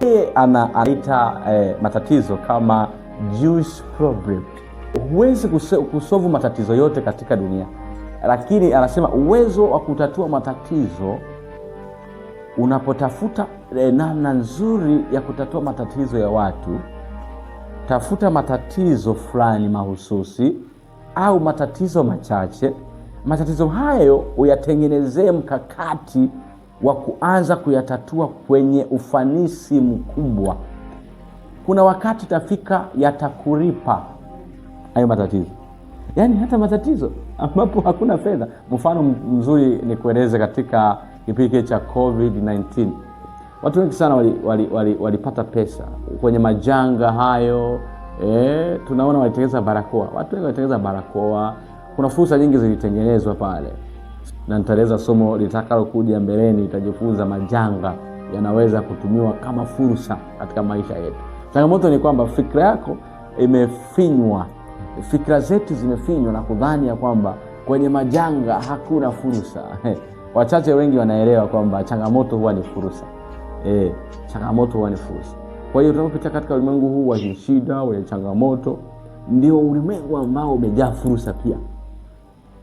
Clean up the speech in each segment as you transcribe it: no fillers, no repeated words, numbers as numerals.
Yeye anaita matatizo kama Jewish problem. Huwezi kusolve matatizo yote katika dunia, lakini anasema uwezo wa kutatua matatizo unapotafuta namna nzuri ya kutatua matatizo ya watu. Tafuta matatizo fulani mahususi au matatizo machache. Matatizo hayo uyatengenezee mkakati wa kuanza kuyatatua kwenye ufanisi mkubwa. Kuna wakati tafika yatakulipa hayo matatizo. Yaani hata matatizo ambapo hakuna fedha. Mfano mzuri ni kueleze katika kipindi cha COVID-19. Watu wengi sana walipata pesa kwenye majanga hayo. Tunaona walitengeneza barakoa. Watu wengi walitengeneza barakoa. Kuna fursa nyingi zilitengenezwa pale. Na nitaeleza somo litakalo kuja mbeleni, itajifunza majanga yanaweza kutumiwa kama fursa katika maisha yetu. Changamoto ni kwamba fikra yako imefinywa. Fikra zetu zimefinywa na kudhani ya kwamba kwenye majanga hakuna fursa. Wachache wengi wanaelewa kwamba changamoto huwa ni fursa. Changamoto huwa ni fursa. Kwa hiyo tunapopita katika ulimwengu huu wa shida, wa changamoto, ndio ulimwengu ambao umejaa fursa pia.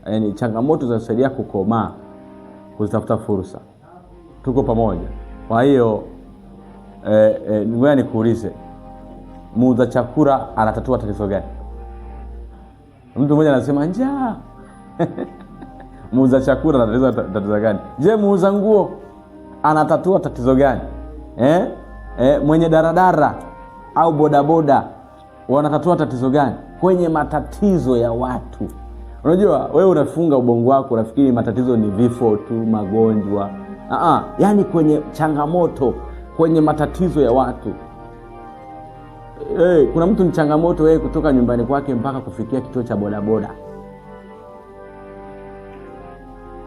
Yaani changamoto zinasaidia kukomaa, kutafuta fursa. Tuko pamoja. Kwa hiyo ngoja nikuulize, muuza chakula anatatua tatizo gani? Mtu mmoja anasema njaa. Muuza chakula anatatua tatizo gani? Je, muuza nguo anatatua tatizo gani? Mwenye daradara au bodaboda wanatatua tatizo gani kwenye matatizo ya watu? Unajua wewe unafunga ubongo wako unafikiri matatizo ni vifo tu, magonjwa. Yaani kwenye changamoto, kwenye matatizo ya watu. Kuna mtu ni changamoto wewe kutoka nyumbani kwake mpaka kufikia kituo cha bodaboda.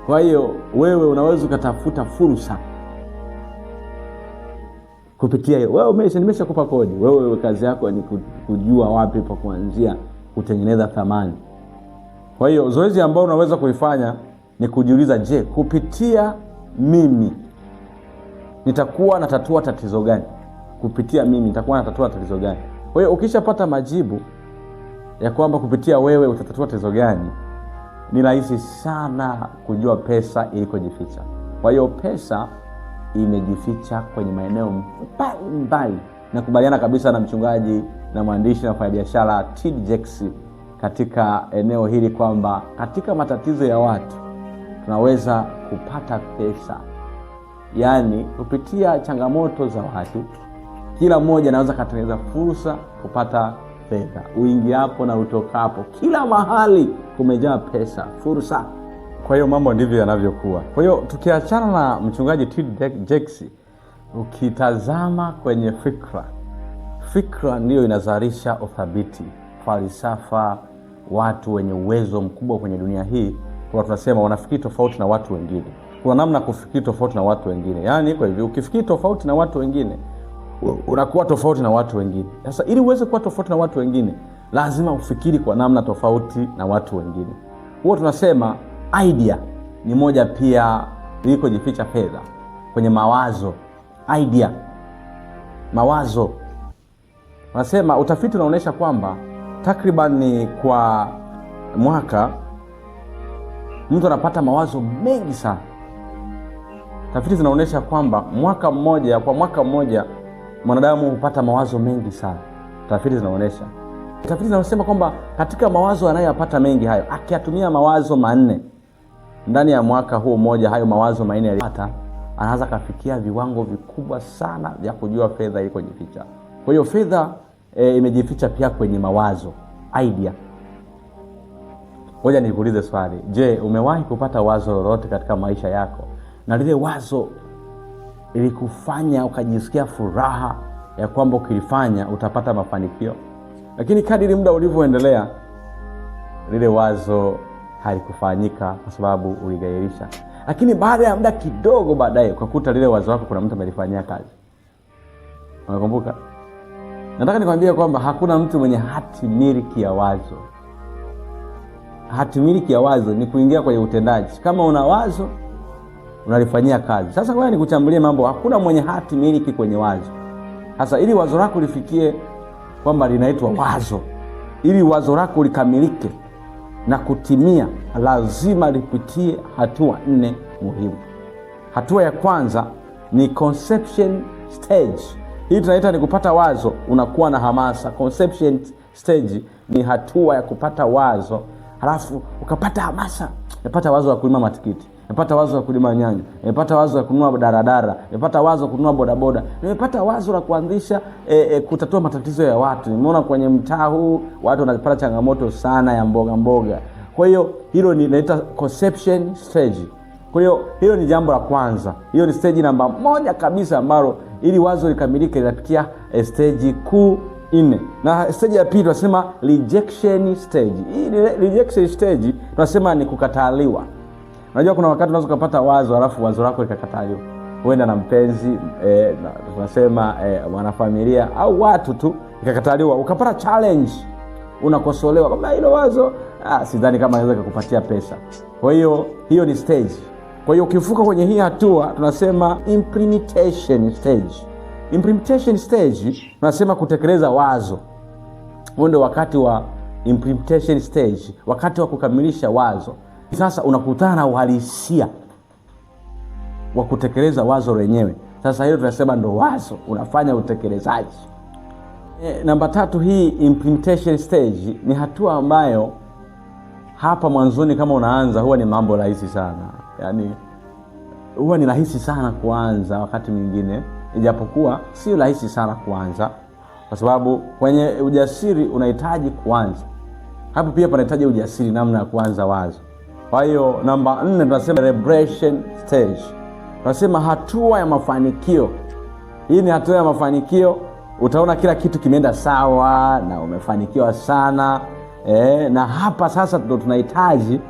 Kwa hiyo wewe unaweza kutafuta fursa kupitia hiyo. Wewe nimeshakupa kodi. Wewe kazi yako ni kujua wapi pa kuanzia kutengeneza thamani. Kwa hiyo zoezi ambalo unaweza kuifanya ni kujiuliza, je, kupitia mimi nitakuwa natatua tatizo gani? Kupitia mimi nitakuwa natatua tatizo gani? Kwa hiyo ukishapata majibu ya kwamba kupitia wewe utatatua tatizo gani, ni rahisi sana kujua pesa ilikojificha. Kwa hiyo pesa imejificha kwenye maeneo mbalimbali. Nakubaliana kabisa na mchungaji na mwandishi na mfanyabiashara T.D. Jakes katika eneo hili kwamba katika matatizo ya watu tunaweza kupata pesa. Yaani kupitia changamoto za watu, kila mmoja anaweza kutengeneza fursa kupata fedha. Uingiapo na utokapo, kila mahali kumejaa pesa, fursa. Kwa hiyo mambo ndivyo yanavyokuwa. Kwa hiyo tukiachana na mchungaji T.D. Jakes, ukitazama kwenye fikra ndiyo inazalisha uthabiti, falsafa. Watu wenye uwezo mkubwa kwenye dunia hii, kwa tunasema wanafikiri tofauti na watu wengine. Kuna namna kufikiri tofauti na watu wengine. Yaani kwa hivyo ukifikiri tofauti na watu wengine, unakuwa tofauti na watu wengine. Sasa ili uweze kuwa tofauti na watu wengine, lazima ufikiri kwa namna tofauti na watu wengine. Huwa tunasema idea ni moja pia iliko jificha fedha kwenye mawazo. Idea, mawazo. Wanasema utafiti unaonyesha kwamba takriban kwa mwaka mtu anapata mawazo mengi sana. Tafiti zinaonyesha kwamba kwa mwaka mmoja mwanadamu hupata mawazo mengi sana. Tafiti zinasema kwamba katika mawazo anayopata mengi hayo, akiyatumia mawazo 4 ndani ya mwaka huo mmoja, hayo mawazo 4 aliyopata, anaanza kufikia viwango vikubwa sana vya kujua fedha iko jificha. Kwa hiyo fedha imejificha pia kwenye mawazo, idea. Ngoja nikuulize swali. Je, umewahi kupata wazo lolote katika maisha yako na lile wazo ilikufanya ukajisikia furaha ya kwamba ukilifanya utapata mafanikio, lakini kadiri muda ulivyoendelea lile wazo halikufanyika kwa sababu uligairisha, lakini baada ya muda kidogo baadaye ukakuta lile wazo lako kuna mtu amelifanyia kazi? Unakumbuka? Nataka nikwambie kwamba hakuna mtu mwenye hati miliki ya wazo. Hati miliki ya wazo ni kuingia kwenye utendaji. Kama una wazo unalifanyia kazi. Sasa ngoja nikuchambulie mambo. Hakuna mwenye hati miliki kwenye wazo. Sasa ili wazo lako lifikie kwamba linaitwa wazo, ili wazo lako likamilike na kutimia, lazima lipitie hatua 4 muhimu. Hatua ya kwanza ni conception stage. Hii tunaita ni kupata wazo, unakuwa na hamasa. Conception stage ni hatua ya kupata wazo, halafu ukapata hamasa. Nimepata wazo la kulima matikiti, nimepata wazo la kulima nyanya, nimepata wazo la kununua daradara, nimepata wazo la kununua bodaboda, nimepata wazo la kuanzisha kutatua matatizo ya watu. Nimeona kwenye mtaa huu watu wanapata changamoto sana ya mboga. Kwa hiyo hilo ni inaitwa conception stage. Kwa hiyo hilo ni jambo la kwanza. Hiyo ni stage namba 1 kabisa, ambalo ili wazo likamilike linapitia stage kuu 4. Na stage ya pili tunasema rejection stage. Hii rejection stage tunasema ni kukataliwa. Unajua kuna wakati unaweza kupata wazo alafu wazo lako likakataliwa. Huenda na mpenzi, tunasema mwanafamilia au watu tu, ikakataliwa. Ukapata challenge, unakosolewa kama hilo wazo sidhani kama inaweza kukupatia pesa. Kwa hiyo hiyo ni stage. Kwa hiyo ukivuka kwenye hii hatua tunasema implementation stage. Implementation stage tunasema kutekeleza wazo. Huo ndio wakati wa implementation stage, wakati wa kukamilisha wazo. Sasa unakutana na uhalisia wa kutekeleza wazo lenyewe. Sasa hilo tunasema ndo wazo, unafanya utekelezaji. Namba 3, hii implementation stage ni hatua ambayo hapa mwanzoni kama unaanza huwa ni mambo rahisi sana. Yaani huwa ni rahisi sana kuanza wakati mwingine, ijapokuwa sio rahisi sana kuanza, kwa sababu kwenye ujasiri unahitaji kuanza. Hapo pia panahitaji ujasiri namna ya kuanza wazo. Kwa hiyo namba 4 tunasema celebration stage. Tunasema hatua ya mafanikio. Hii ni hatua ya mafanikio. Utaona kila kitu kimeenda sawa na umefanikiwa sana. Na hapa sasa ndo tunahitaji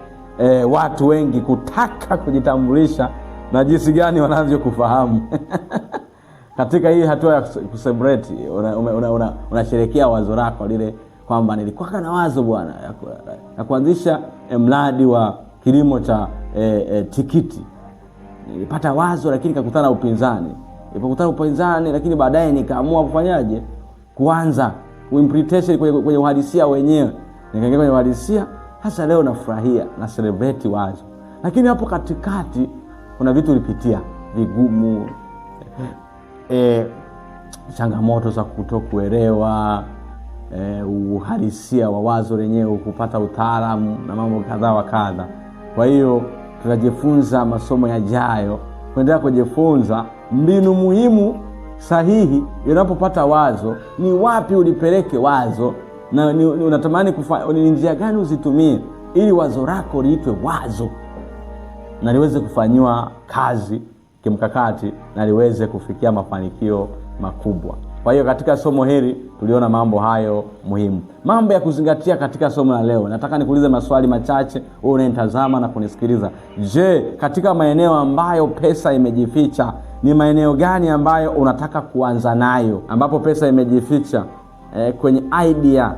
watu wengi kutaka kujitambulisha na jinsi gani wanavyokufahamu. Katika hii hatua ya kucelebrate, unasherehekea wazo lako lile, kwamba nilikuwa na wazo bwana ya kuanzisha mradi wa kilimo cha tikiti. Nilipata wazo lakini nikakutana na upinzani. Nilipokutana upinzani lakini baadaye nikaamua kufanyaje? Kuanza implementation kwenye uhalisia wenyewe. Nikaingia kwenye uhalisia, hasa leo nafurahia na celebrate wazo. Lakini hapo katikati kuna vitu ulipitia vigumu, changamoto za kutokuelewa uhalisia wa wazo lenyewe, kupata utaalamu na mambo kadha wa kadha. Kwa hiyo tunajifunza masomo yajayo kuendelea kujifunza mbinu muhimu sahihi unapopata wazo, ni wapi ulipeleke wazo na unatamani ni njia gani uzitumie ili wazo lako liitwe wazo na liweze kufanywa kazi kimkakati na liweze kufikia mafanikio makubwa. Kwa hiyo katika somo hili tuliona mambo hayo muhimu. Mambo ya kuzingatia katika somo la leo. Nataka nikuulize maswali machache wewe unanitazama na kunisikiliza. Je, katika maeneo ambayo pesa imejificha, ni maeneo gani ambayo unataka kuanza nayo? Ambapo pesa imejificha, kwenye idea,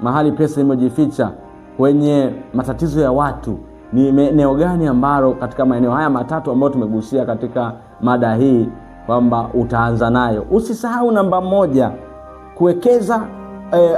mahali pesa imejificha, kwenye matatizo ya watu, ni eneo gani ambalo katika maeneo haya matatu ambayo tumegusia katika mada hii kwamba utaanza nayo? Usisahau namba 1, kuwekeza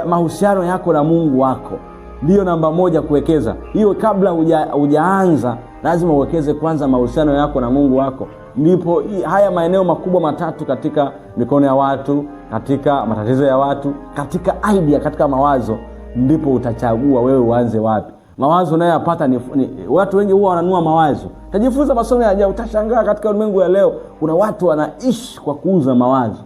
mahusiano yako na Mungu wako. Ndio namba 1, kuwekeza. Hiyo kabla hujaanza lazima uwekeze kwanza mahusiano yako na Mungu wako. Ndipo haya maeneo makubwa matatu katika mikono ya watu, katika matatizo ya watu, katika idea, katika mawazo, ndipo utachagua wewe uanze wapi. Mawazo unayopata ni watu wengi huwa wananunua mawazo. Tajifunza masomo yajayo, utashangaa katika ulimwengu wa leo kuna watu wanaishi kwa kuuza mawazo.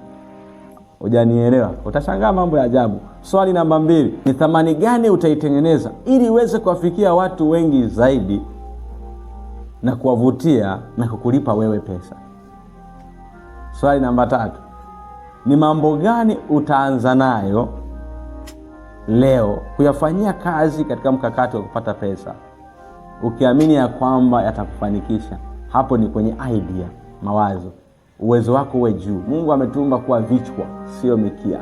Hujanielewa? Utashangaa mambo ya ajabu. Swali namba 2, ni thamani gani utaitengeneza ili uweze kuwafikia watu wengi zaidi na kuwavutia na kukulipa wewe pesa? Swali namba 3, ni mambo gani utaanza nayo leo kuyafanyia kazi katika mkakati wa kupata pesa, ukiamini ya kwamba yatakufanikisha? Hapo ni kwenye idea, mawazo. Uwezo wako uwe juu. Mungu ametuumba kuwa vichwa, sio mikia.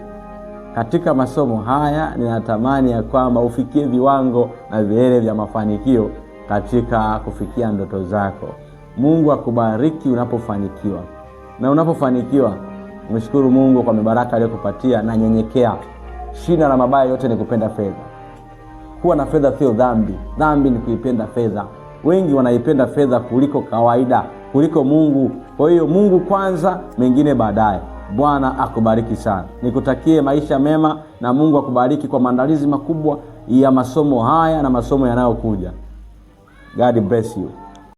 Katika masomo haya ninatamani ya kwamba ufikie viwango na vilele vya mafanikio katika kufikia ndoto zako. Mungu akubariki unapofanikiwa. Na unapofanikiwa Mshukuru Mungu kwa mibaraka aliyokupatia na nyenyekea. Shina la mabaya yote ni kupenda fedha. Kuwa na fedha sio dhambi. Dhambi ni kuipenda fedha. Wengi wanaipenda fedha kuliko kawaida, kuliko Mungu. Kwa hiyo Mungu kwanza, mengine baadaye. Bwana akubariki sana. Nikutakie maisha mema na Mungu akubariki kwa maandalizi makubwa ya masomo haya na masomo yanayokuja. God bless you.